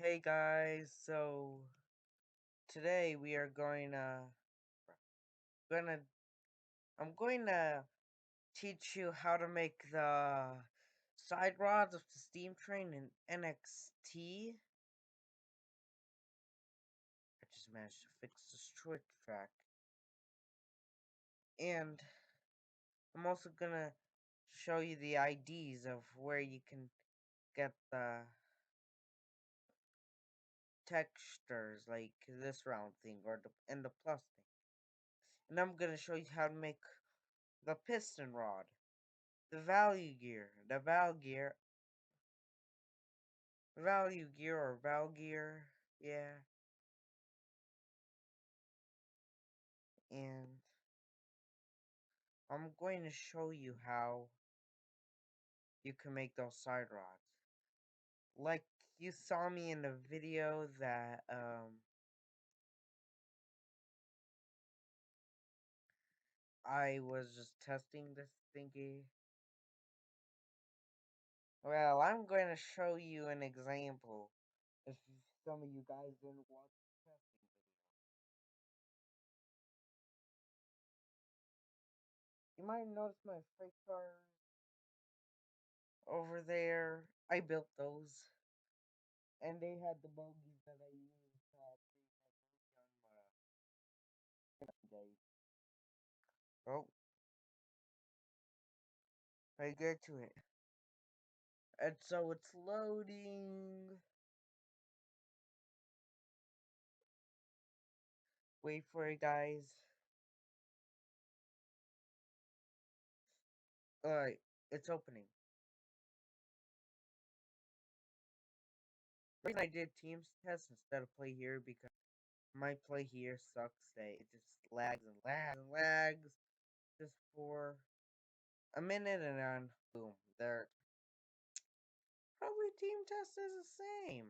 Hey guys, so today we are gonna I'm going to teach you how to make the side rods of the steam train in NXT. I just managed to fix the switch track. And I'm also gonna show you the IDs of where you can get the textures like this round thing or the plus thing. And I'm gonna show you how to make the piston rod. The value gear, yeah, and I'm going to show you how you can make those side rods. Like you saw me in the video that I was just testing this thingy. Well, I'm going to show you an example. If some of you guys didn't watch the testing video, you might notice my freight cars over there. I built those, and they had the bogies that I used pretty much on my. Oh, I get to it. And so it's loading. Wait for it, guys. Alright, it's opening. The reason I did Teams test instead of play here because my play here sucks. It just lags and lags and lags just for a minute and then boom, there. Probably team test is the same.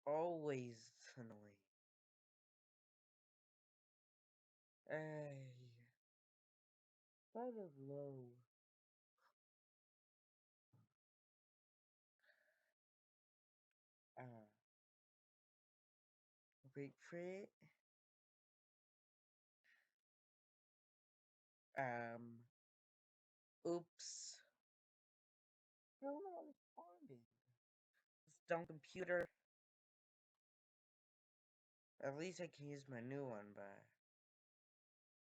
Always annoying. Hey, that is low. Uh, wait for it. Um, oops. No, not responding. This dumb computer. At least I can use my new one, but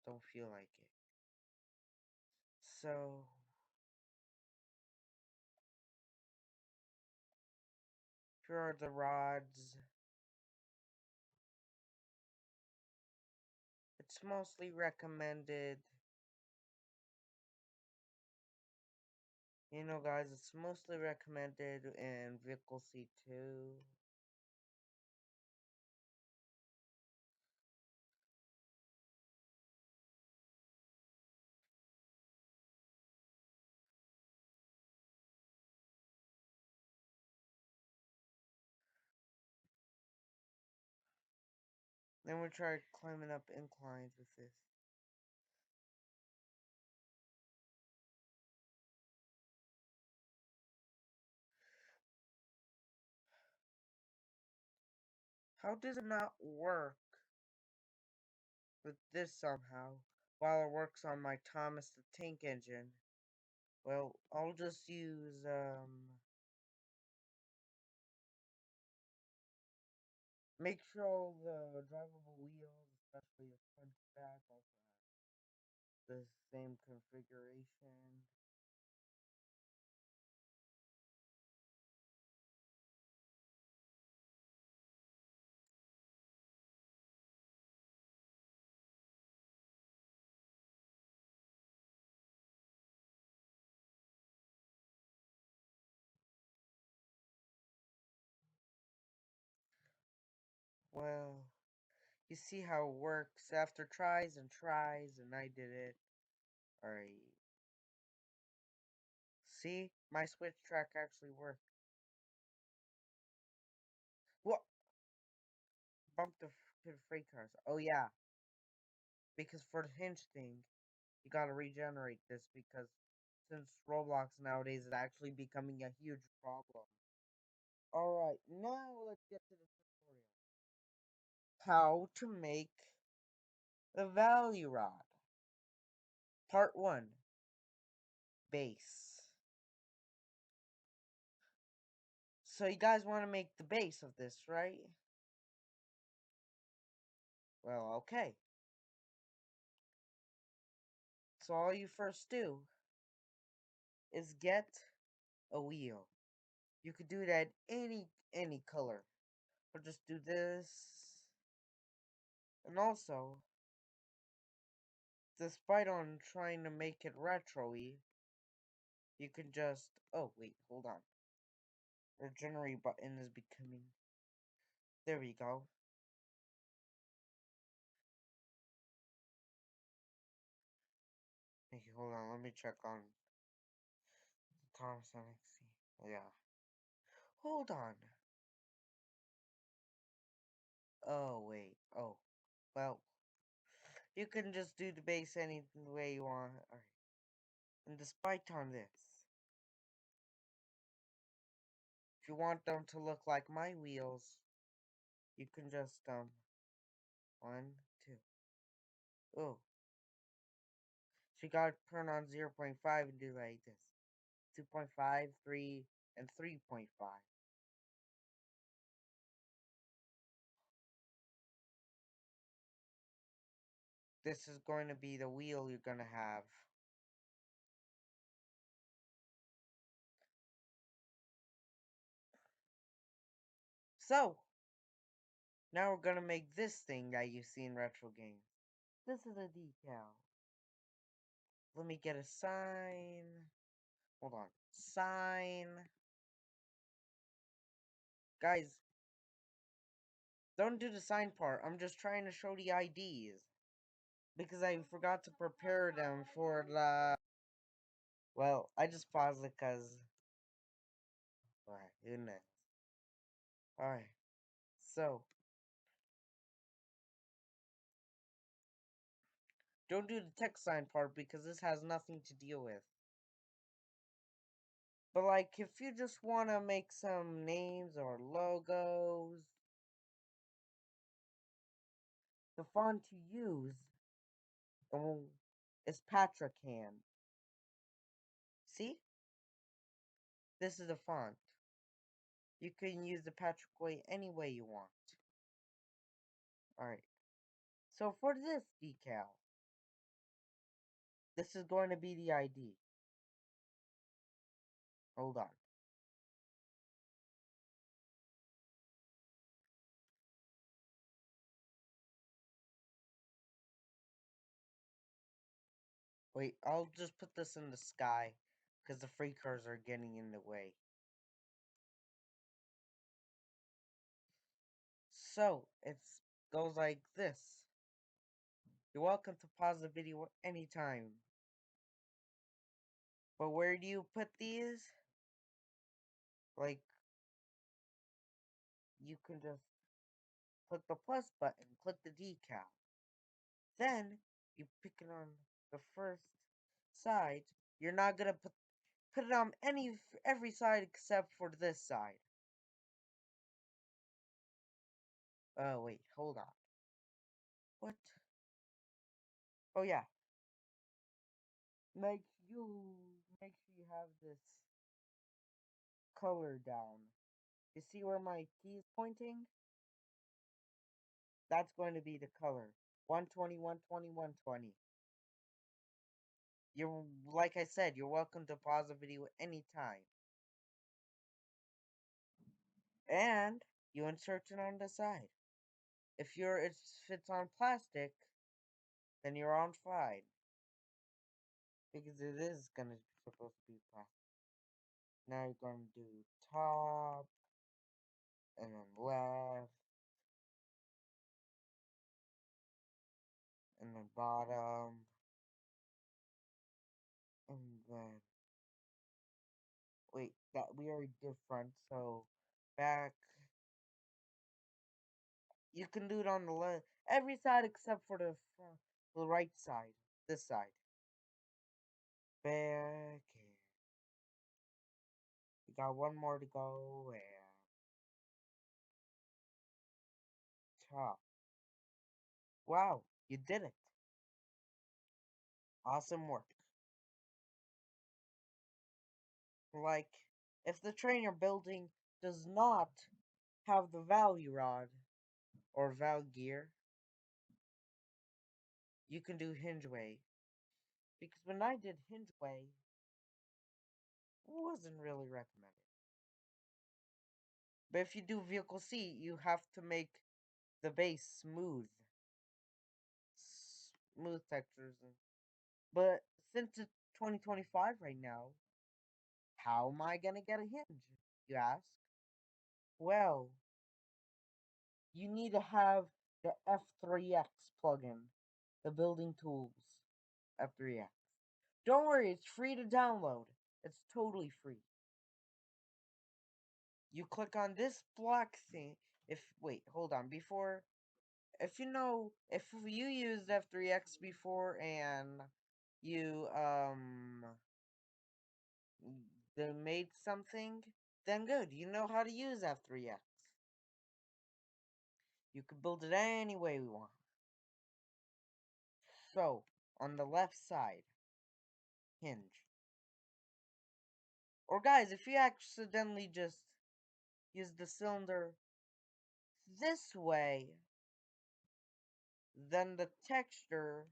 don't feel like it. So, here are the rods. It's mostly recommended. Guys, it's mostly recommended in vehicle C2. Then we try climbing up inclines with this. How does it not work with this somehow while it works on my Thomas the Tank Engine? Well, I'll just use, make sure all the drivable wheels, especially the front and back, also have the same configuration. Well, you see how it works after tries and tries, and I did it. Alright. See? My switch track actually worked. What? Bumped the freight cars. Oh, yeah. Because for the hinge thing, you gotta regenerate this because since Roblox nowadays is actually becoming a huge problem. Alright, now let's get to the tutorial. How to make the value rod. Part 1. Base. So you guys want to make the base of this, right? Well, okay. So all you first do is get a wheel. You could do that any color. Or just do this. And also, despite on trying to make it retro-y, you can just wait, hold on. The generate button is becoming, there we go. Hey, hold on, let me check on Thomas NXT. Yeah. Hold on. Oh wait. Oh. Well, you can just do the base any way you want. Alright. And despite on this, if you want them to look like my wheels, you can just one, two. Oh. So you gotta turn on 0.5 and do like this. 2.5, 3, and 3.5. This is going to be the wheel you're gonna have. So, now we're gonna make this thing that you see in retro games. This is a decal. Let me get a sign. Hold on. Sign. Guys, don't do the sign part. I'm just trying to show the IDs. Because I forgot to prepare them for the... Well, I just paused it because... Alright, who knows? Alright. So, don't do the text sign part because this has nothing to deal with. But like, if you just want to make some names or logos, the font to use is Patrick Hand. See? This is the font. You can use the Patrick way any way you want. Alright. So for this decal, this is going to be the ID. Hold on. Wait, I'll just put this in the sky because the free cars are getting in the way. So, it goes like this. You're welcome to pause the video anytime. But where do you put these? Like, you can just click the plus button, click the decal. Then, you pick it on the first side. You're not gonna put it on every side except for this side. Oh, wait, hold on. What? Oh, yeah. Make make sure you have this color down. You see where my key is pointing? That's going to be the color. 120, 120, 120. You're, like I said, you're welcome to pause the video anytime. And you insert it on the side. If it's on plastic, then you're on fine. Because it is supposed to be plastic. Now you're going to do top, and then left, and then bottom, and then wait, that we already did front, so back. You can do it on the left, every side except for the front, the right side, this side. Back. We got one more to go. top. Wow, you did it. Awesome work. Like, if the train you're building does not have the value rod or valve gear, you can do hingeway. Because when I did hingeway, it wasn't really recommended. But if you do vehicle seat, you have to make the base smooth textures. But since it's 2025 right now, how am I gonna get a hinge? You ask. Well, you need to have the F3X plugin, the building tools F3X. Don't worry, it's free to download. It's totally free. You click on this black thing. If wait, hold on. Before, if you used F3X before and you they made something, then good. You know how to use F3X. You can build it any way we want. So, on the left side, hinge. Or guys, if you accidentally just use the cylinder this way, then the texture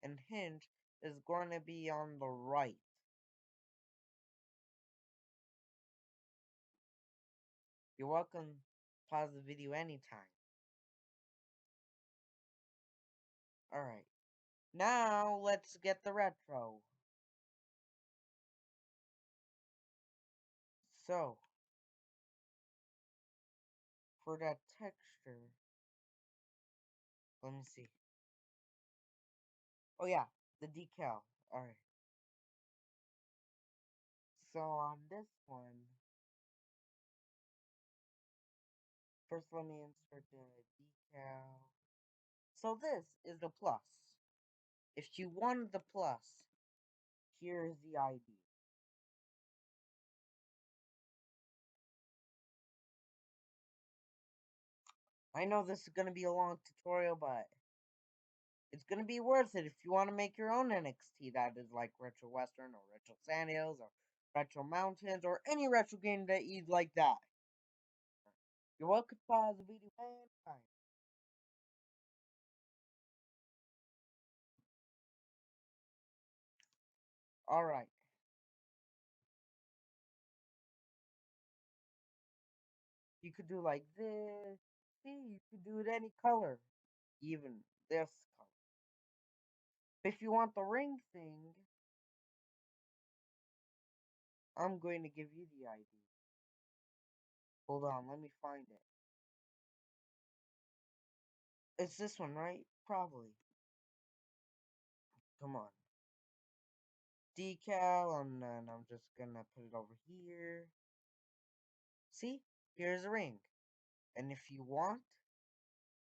and hinge is going to be on the right. You're welcome. Pause the video anytime. Alright. Now, let's get the retro. So, for that texture, let me see. Oh yeah, the decal. Alright. So on this one, first let me insert the decal. So this is the plus. If you want the plus, here's the ID. I know this is going to be a long tutorial, but it's going to be worth it if you want to make your own NXT that is like Retro Western or Retro Sandhills or Retro Mountains or any retro game that you'd like that. You're welcome to pause the video anytime. Alright. You could do like this. See, you could do it any color. Even this color. If you want the ring thing, I'm going to give you the ID. Hold on, let me find it. It's this one, right? Probably. Come on. Decal, and then I'm just gonna put it over here. See? Here's a ring. And if you want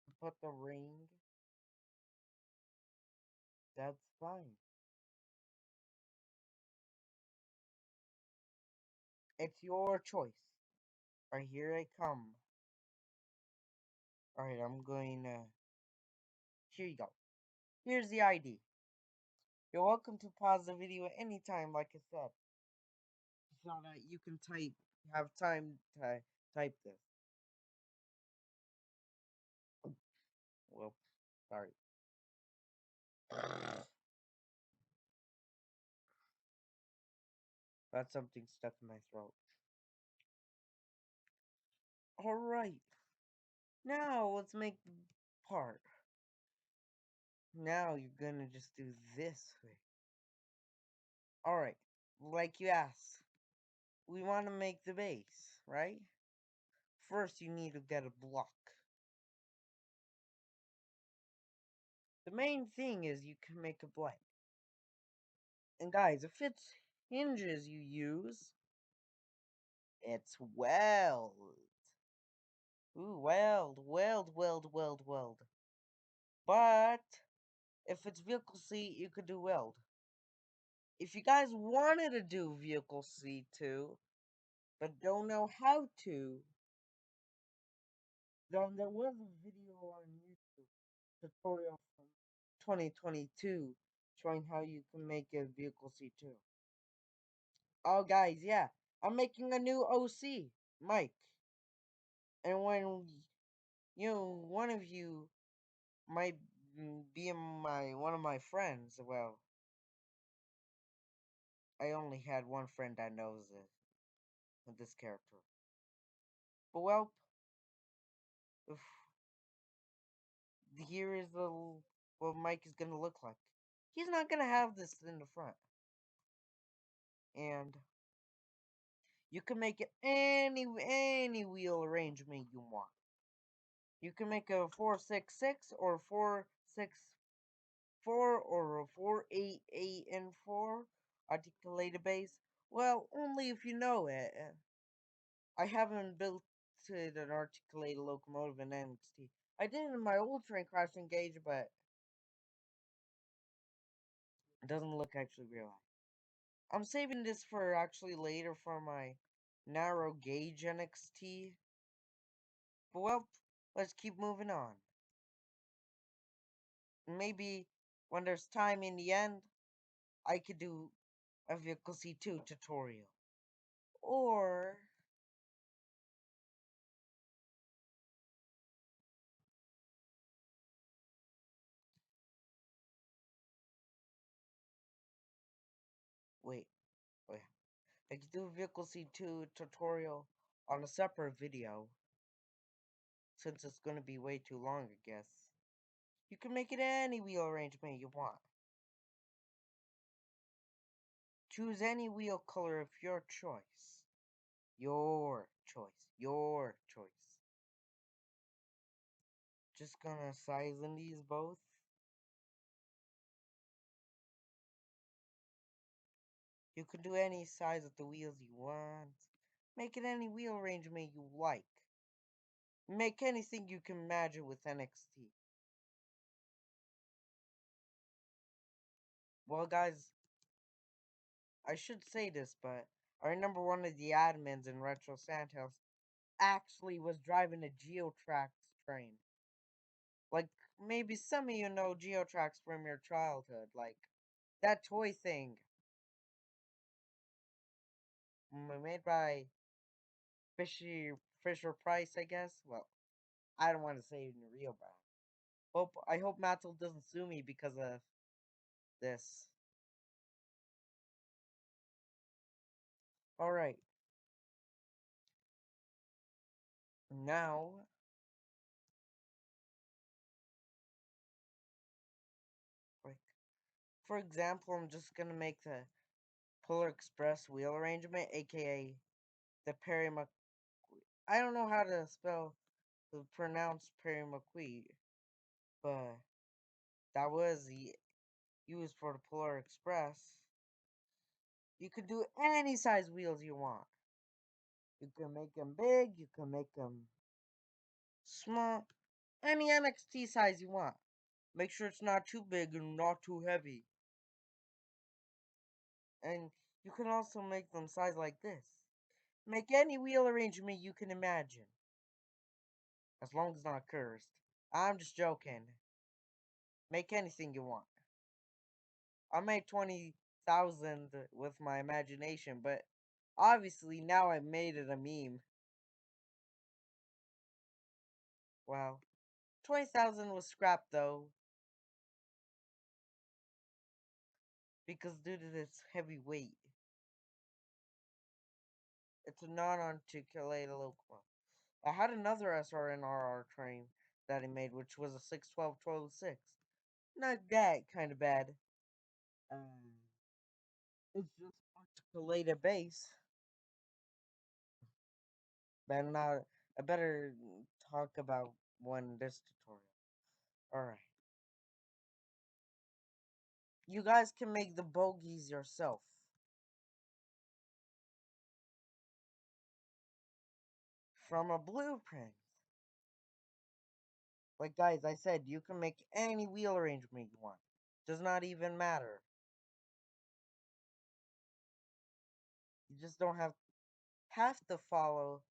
to put the ring, that's fine. It's your choice. Alright, here I come. Alright, I'm going to... Here you go. Here's the ID. You're welcome to pause the video at any time, like I said. So that you can have time to type this. Well, sorry. That's something stuck in my throat. Alright. Now, let's make the part. Now, you're gonna just do this way. Alright. Like you asked. We want to make the base, right? First, you need to get a block. The main thing is you can make a blank. And guys, if it's hinges you use, it's weld. Ooh, weld. But if it's vehicle seat, you could do weld. If you guys wanted to do vehicle seat too, but don't know how to, There was a video on YouTube tutorial from 2022 showing how you can make a vehicle C2. Oh, guys, yeah, I'm making a new OC, Mike. And when one of you might be my one of my friends, well, I only had one friend that knows it, this character. But well, if here is what Mike is gonna look like. He's not gonna have this in the front, and you can make it any wheel arrangement you want. You can make a 466 or 464 or a 488 and 4 articulated base. Well, only if you know it. I haven't built an articulated locomotive in NXT. I did in my old train crash engage, but it doesn't look actually real. I'm saving this for actually later for my narrow gauge NXT. But well, let's keep moving on. Maybe when there's time in the end, I could do a Vehicle C2 tutorial. Or wait, wait. I could do a Vehicle C2 tutorial on a separate video since it's gonna be way too long, I guess. You can make it any wheel arrangement you want. Choose any wheel color of your choice. Your choice. Your choice. Just gonna size in these both. You can do any size of the wheels you want. Make it any wheel arrangement you like. Make anything you can imagine with NXT. Well, guys, I should say this, but I remember one of the admins in Retro Santos actually was driving a Geotrax train. Like, maybe some of you know Geotrax from your childhood. Like, that toy thing. Made by Fisher Price, I guess. Well, I don't want to say in the real brand. I hope Mattel doesn't sue me because of this. Alright. Now, like, for example, I'm just gonna make the Polar Express wheel arrangement, aka the Perry Mc. I don't know how to pronounce Perry McQueen, but that was the used for the Polar Express. You can do any size wheels you want. You can make them big, you can make them small, any NXT size you want. Make sure it's not too big and not too heavy. And you can also make them size like this. Make any wheel arrangement you can imagine. As long as it's not cursed. I'm just joking. Make anything you want. I made 20,000 with my imagination, but obviously now I made it a meme. Well, 20,000 was scrapped though, because due to this heavy weight, it's a non-articulated locomotive. I had another SRNRR train that I made, which was a 612-12-6. Not that kind of bad. Um, it's just articulated base. But not. I better talk about one this tutorial. Alright. You guys can make the bogies yourself. From a blueprint. Like, guys, I said, you can make any wheel arrangement you want. Does not even matter. You just don't have to follow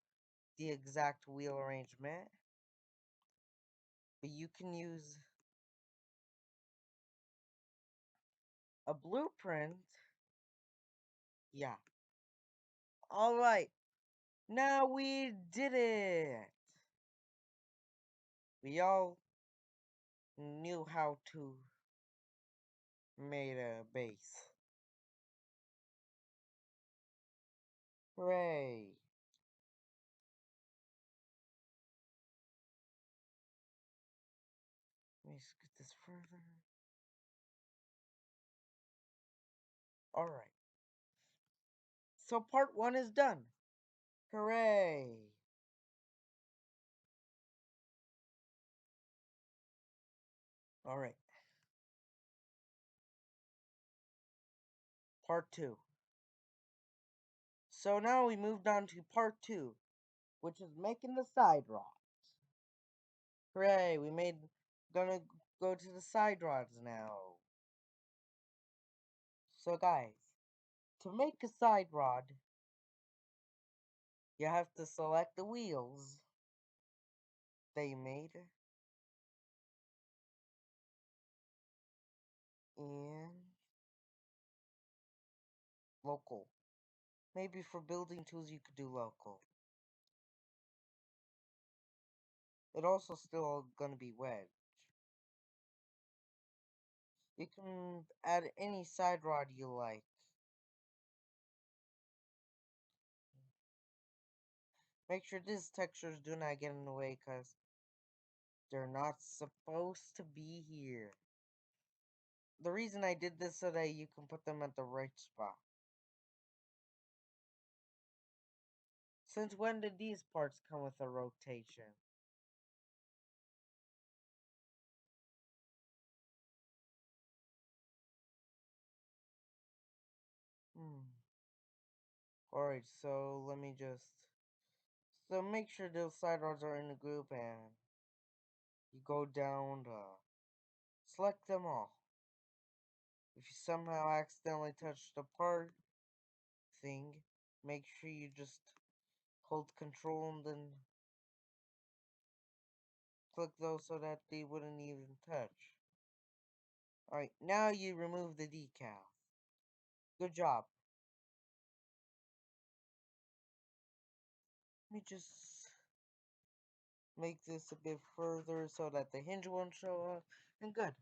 the exact wheel arrangement. But you can use a blueprint. Yeah. Alright. Now we did it. We all knew how to make a base. Hooray. Let me scoot this further. Alright. So part 1 is done. Hooray. Alright. Part 2. So now we moved on to part 2, which is making the side rods. Hooray, we made gonna go to the side rods now. So guys, to make a side rod, you have to select the wheels they made and local. Maybe for building tools you could do local. It also still gonna be wedge. You can add any side rod you like. Make sure these textures do not get in the way because they're not supposed to be here. The reason I did this so that you can put them at the right spot. Since when did these parts come with a rotation? Alright, so let me just... So make sure those side rods are in the group and you go down to select them all. If you somehow accidentally touch the part thing, make sure you just hold control and then click those so that they wouldn't even touch. Alright, now you remove the decal. Good job. Let me just make this a bit further so that the hinge won't show up. And good.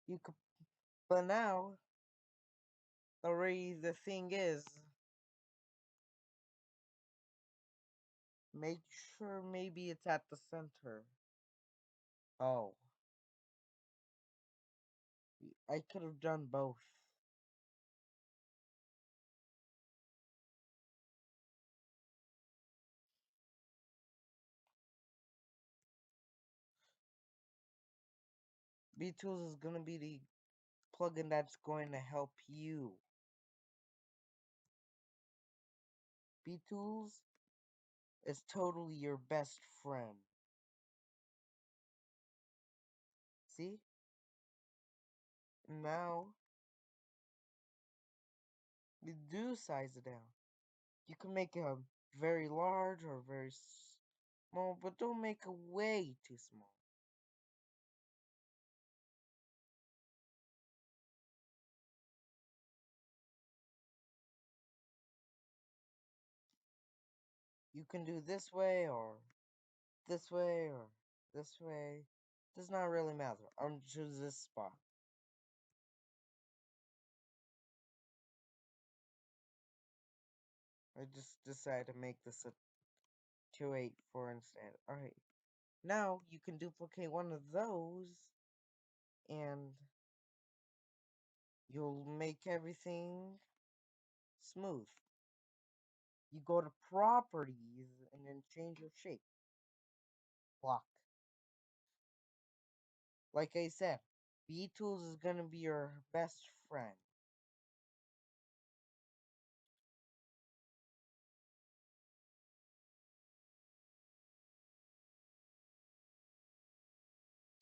You could, but now, already the thing is, make sure maybe it's at the center. Oh, I could have done both. B-Tools is gonna be the plugin that's going to help you. B-Tools is totally your best friend. See? Now, you do size it down. You can make it very large or very small, but don't make it way too small. You can do this way or this way or this way. Does not really matter. I'm choose this spot. I just decided to make this a 284 instead. Alright. Now you can duplicate one of those and you'll make everything smooth. You go to properties and then change your shape. Block. Like I said, B-Tools is gonna be your best friend.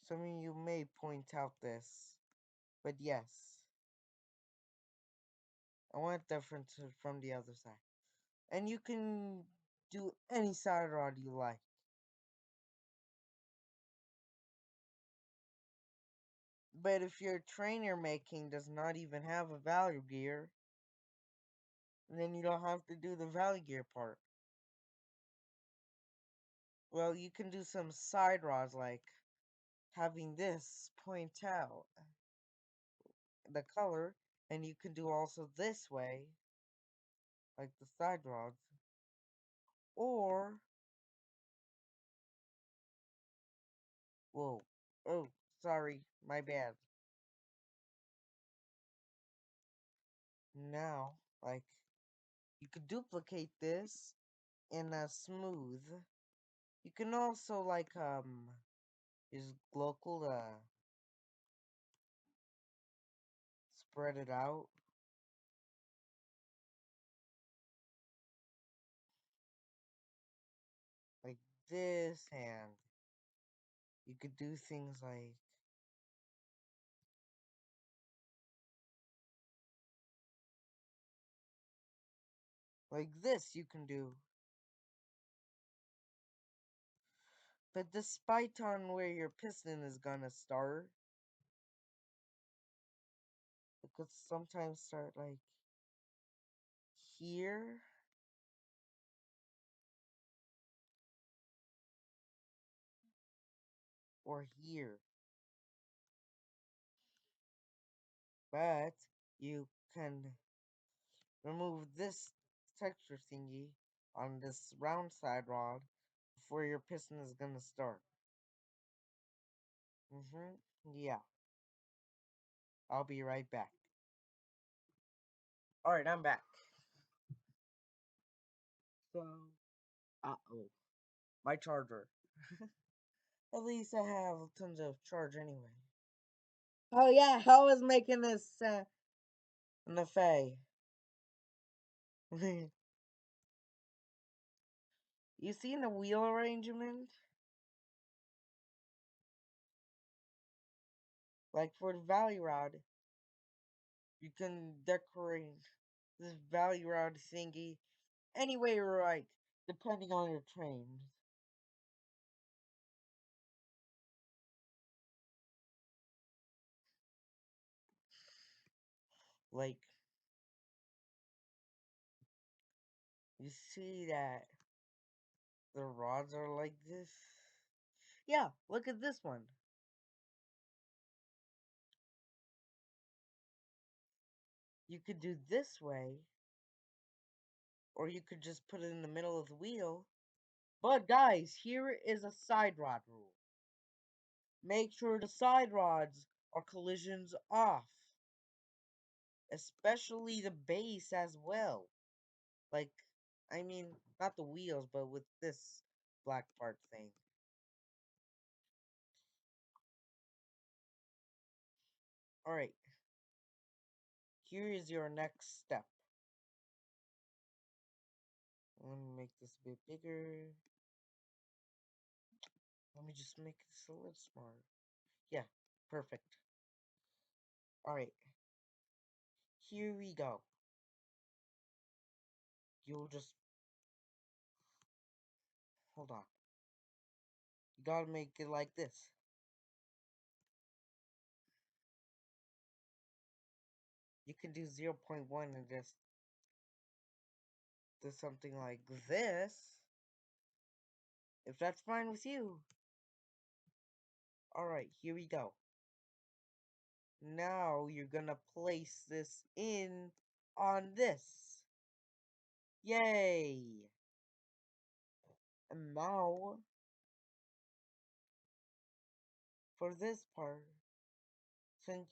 Some of you may point out this, but yes, I want different from the other side. And you can do any side rod you like. But if your train you're making does not even have a value gear, then you don't have to do the value gear part. Well, you can do some side rods like having this point out the color, and you can do also this way, like the side rods. Or, whoa, oh, sorry, my bad. Now, like, you could duplicate this in a smooth. You can also, like, use local to spread it out. Like this, and you could do things like this you can do. But despite on where your piston is gonna start, it could sometimes start like here, or here. But you can remove this texture thingy on this round side rod before your piston is gonna start. Yeah. I'll be right back. Alright, I'm back. So, uh-oh. My charger. At least I have tons of charge anyway. Oh yeah, I was making this Nafay. You see in the wheel arrangement? Like for the value rod, you can decorate this value rod thingy any way you like, depending on your trains. Like, you see that the rods are like this? Yeah, look at this one. You could do this way, or you could just put it in the middle of the wheel. But guys, here is a side rod rule. Make sure the side rods are collisions off. Especially the base as well. Like, I mean, not the wheels, but with this black part thing. Alright, here is your next step. Let me make this a bit bigger. Let me just make this a little smaller. Yeah, perfect. Alright, here we go. You'll just... Hold on. You gotta make it like this. You can do 0.1 and just do something like this. If that's fine with you. Alright, here we go. Now you're gonna place this in on this. Yay! And now, for this part, since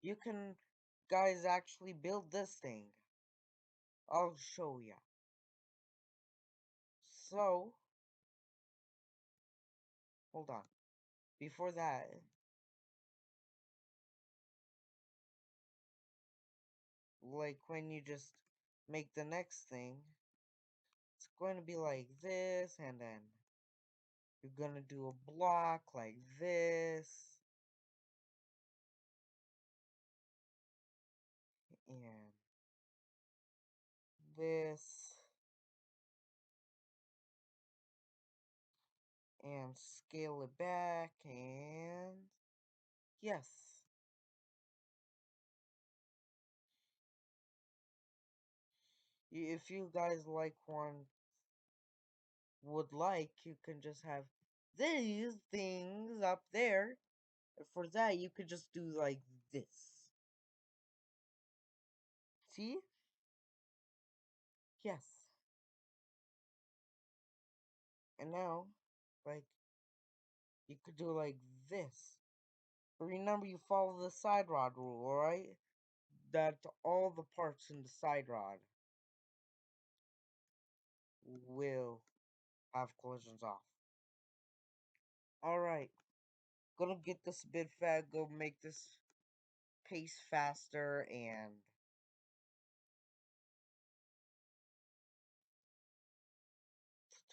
you can, guys, actually build this thing. I'll show ya. So, hold on. Before that, like when you just make the next thing, it's going to be like this, and then you're gonna do a block like this, and this, and scale it back, and yes. If you guys would like, you can just have these things up there. For that, you could just do like this. See? Yes. And now, like, you could do like this. But remember, you follow the side rod rule, alright? That all the parts in the side rod will have collisions off. Alright. Gonna get this a bit fat, go make this pace faster, and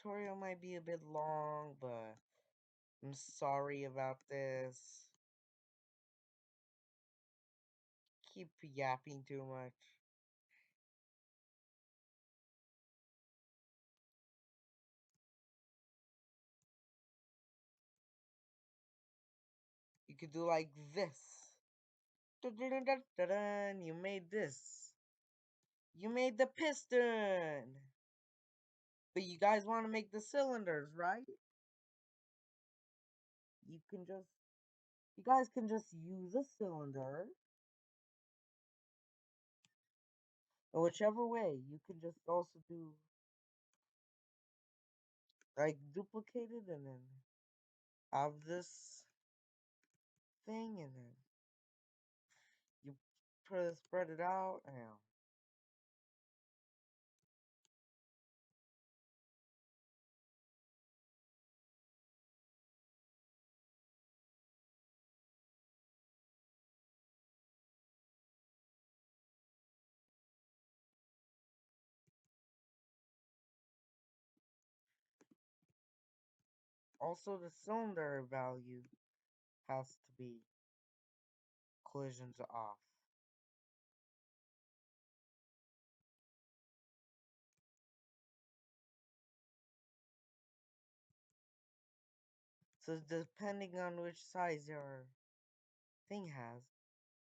tutorial might be a bit long, but I'm sorry about this. Keep yapping too much. You could do like this. Dun-dun-dun-dun-dun. You made this. You made the piston. But you guys want to make the cylinders, right? You can just, you guys can just use a cylinder. And whichever way, you can just also do, like, duplicate it and then have this thing and then you spread it out and also the cylinder value has to be collisions off. So depending on which size your thing has,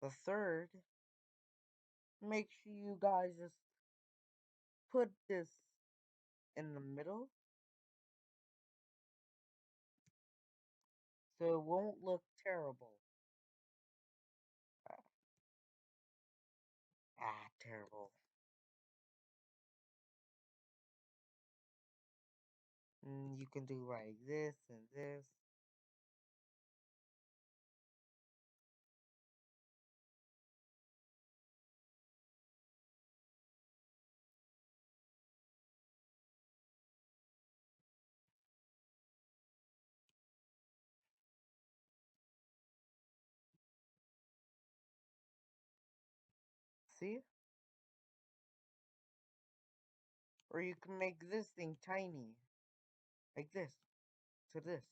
the third, make sure you guys just put this in the middle so it won't look terrible. Terrible. You can do like this and this. See? Or you can make this thing tiny. Like this. To this.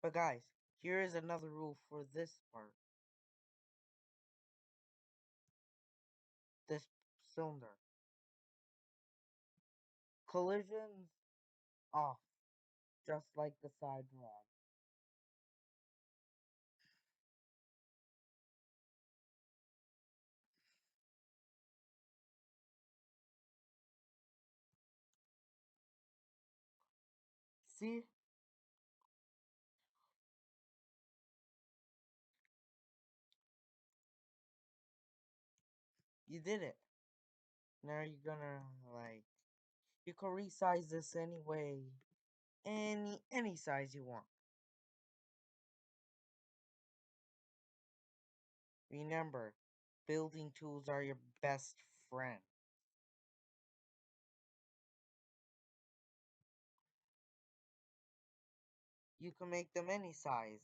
But guys, here is another rule for this part. This cylinder. Collisions off. Just like the side rod. See? You did it. Now you're gonna like you can resize this anyway. Any size you want. Remember, building tools are your best friend. You can make them any size.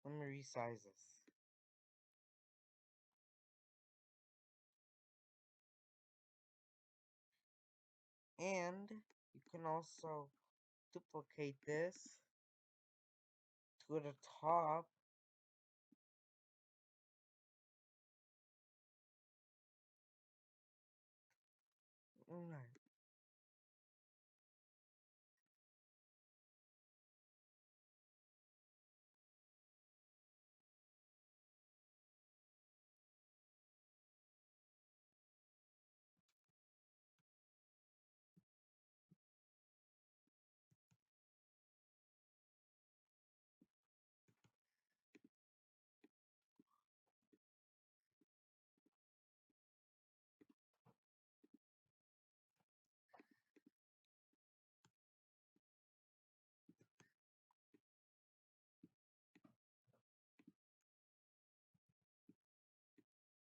Let me resize this. And you can also duplicate this to the top. Alright.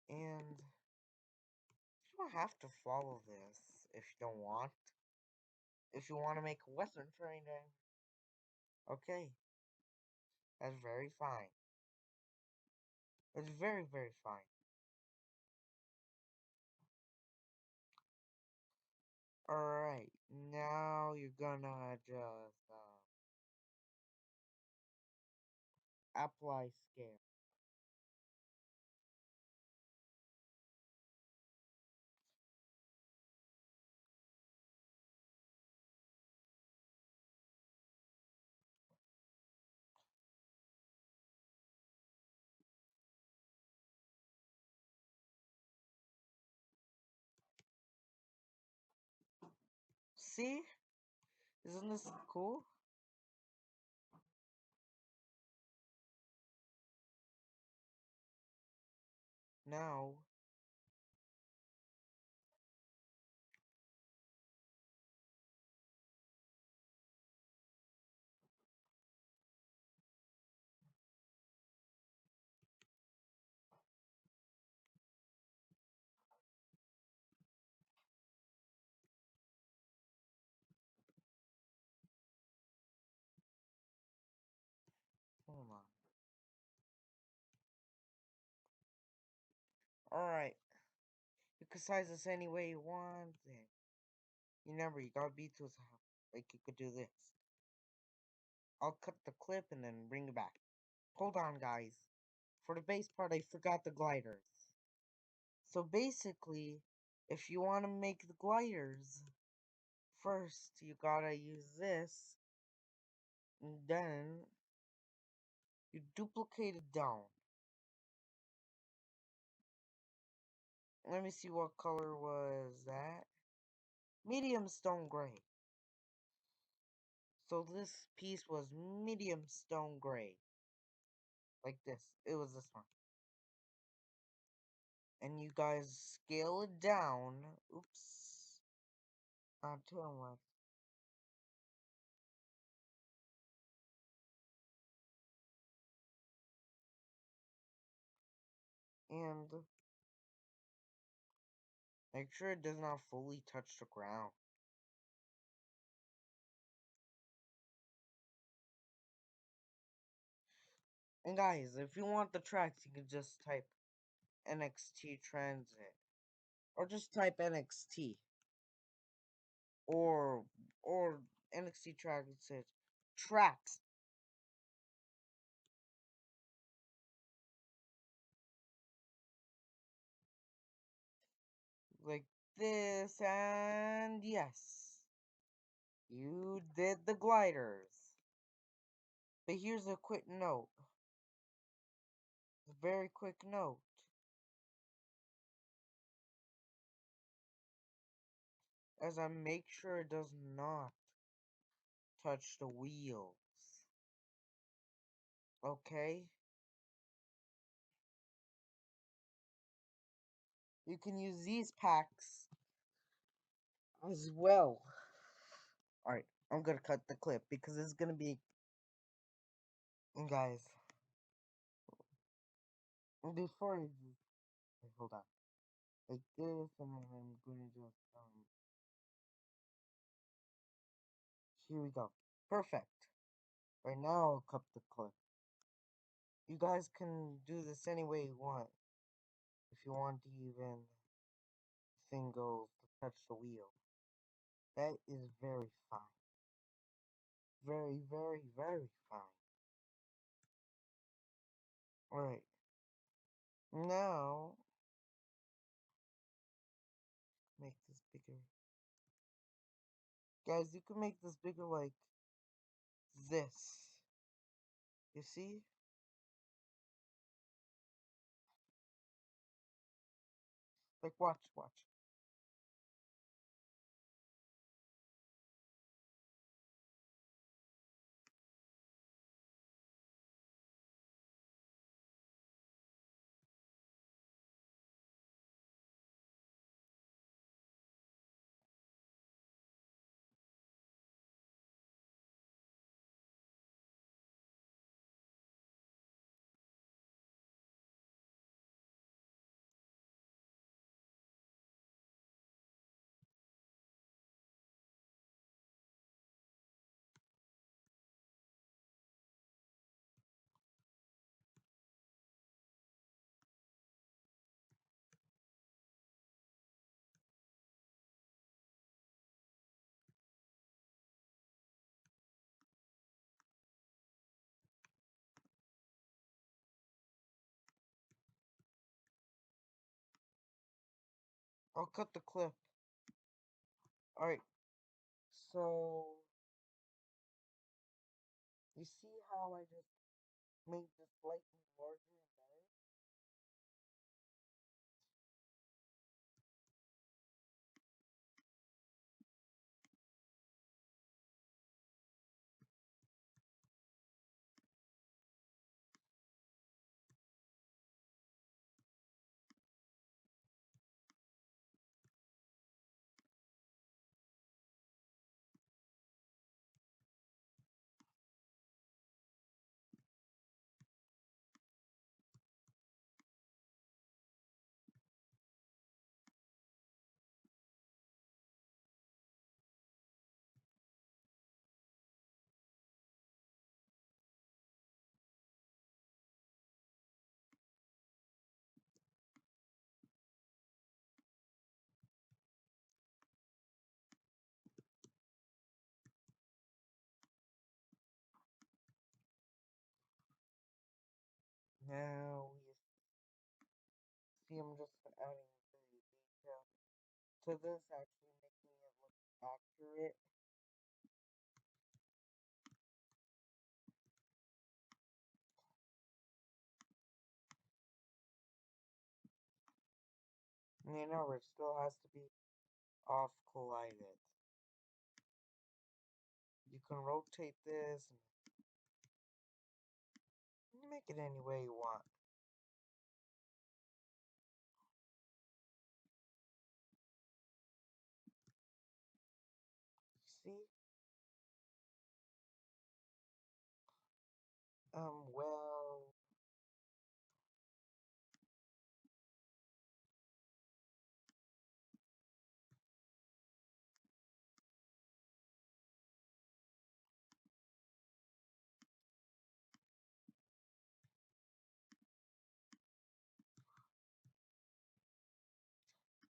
And you don't have to follow this if you don't want. If you want to make a Western train, then okay, that's very fine. It's very, very fine. Alright, now you're gonna just apply scale. See? Isn't this cool? Now, hold on. Alright, you can size this any way you want. And remember, you gotta be to like you could do this. I'll cut the clip and then bring it back. Hold on, guys. For the base part, I forgot the gliders. So basically, if you want to make the gliders, first you gotta use this, and then you duplicate it down. Let me see what color was that. Medium stone gray. So this piece was medium stone gray. Like this. It was this one. And you guys scale it down. Oops. Not too much. And make sure it does not fully touch the ground. And guys, if you want the tracks, you can just type NXTransit. Or just type NXT. Or NXTransit tracks. Like this, and yes. You did the gliders. But here's a quick note. A very quick note. As I make sure it does not touch the wheels. Okay? You can use these packs as well. Alright, I'm gonna cut the clip because it's gonna be. Guys, before I wait, hold on. Like this, and then I'm gonna just here we go. Perfect. Right now I'll cut the clip. You guys can do this any way you want. If you want to even thing goes to touch the wheel. That is very fine. Very, very, very fine. Alright. Now, make this bigger. Guys, you can make this bigger like this. You see? Like, watch, watch. I'll cut the clip. Alright. So, you see how I just made this slightly larger and better? Now, you see I'm just adding the detail to this, actually making it look accurate. You know, it still has to be off collided. You can rotate this and make it any way you want. See? Well,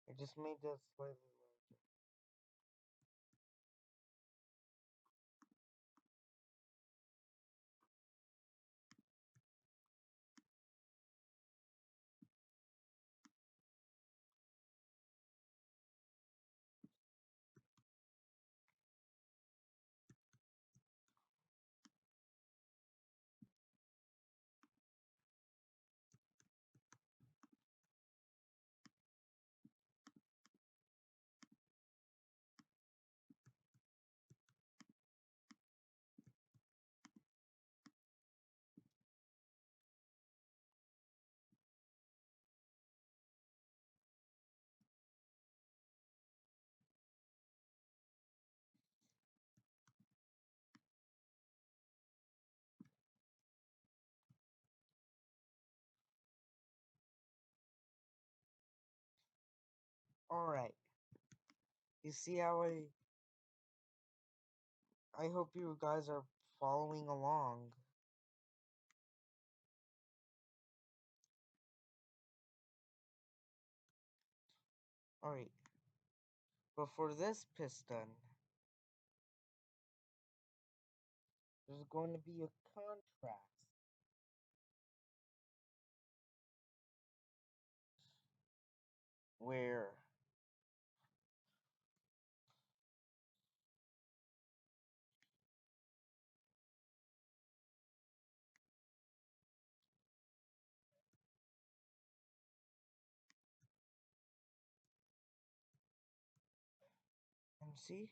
I just made that slightly larger. Alright. You see how I hope you guys are following along. Alright, but for this piston, there's going to be a contrast where see.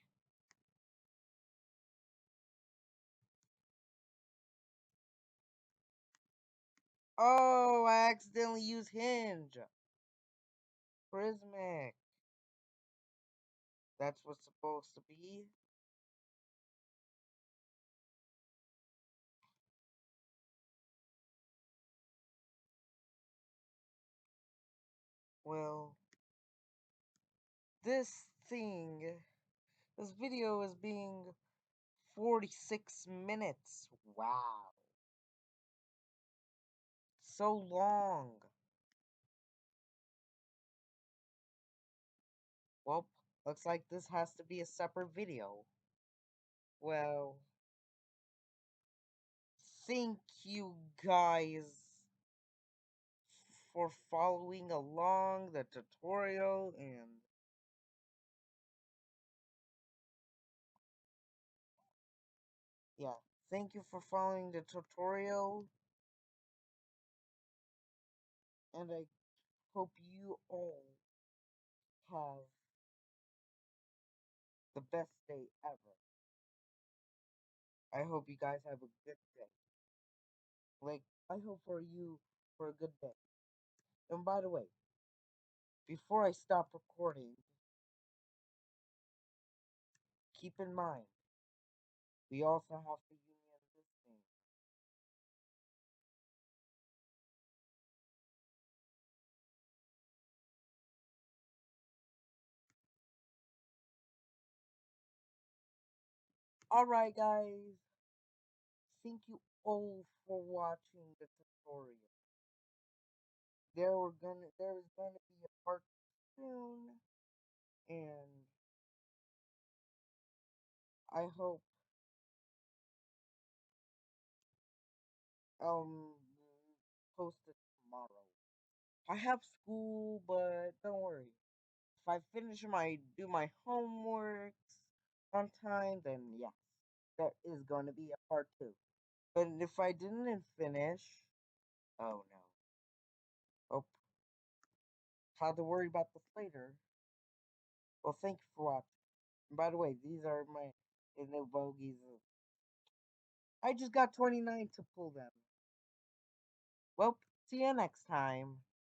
Oh, I accidentally used hinge. Prismatic. That's what's supposed to be. Well, this thing, this video is being 46 minutes. Wow. So long. Well, looks like this has to be a separate video. Well, thank you guys for following along the tutorial, and yeah, thank you for following the tutorial, and I hope you all have the best day ever. I hope you guys have a good day. Like, I hope for you for a good day. And by the way, before I stop recording, keep in mind, we also have to union this thing. Alright, guys. Thank you all for watching the tutorial. There is gonna be a part soon, and I hope um post it tomorrow. I have school, but don't worry. If I finish do my homeworks on time, then yes, there is gonna be a part two. But if I didn't finish, oh no. Oh, have to worry about this later. Well, thank you for watching. And by the way, these are my new bogeys. I just got 29 to pull them. Well, see you next time.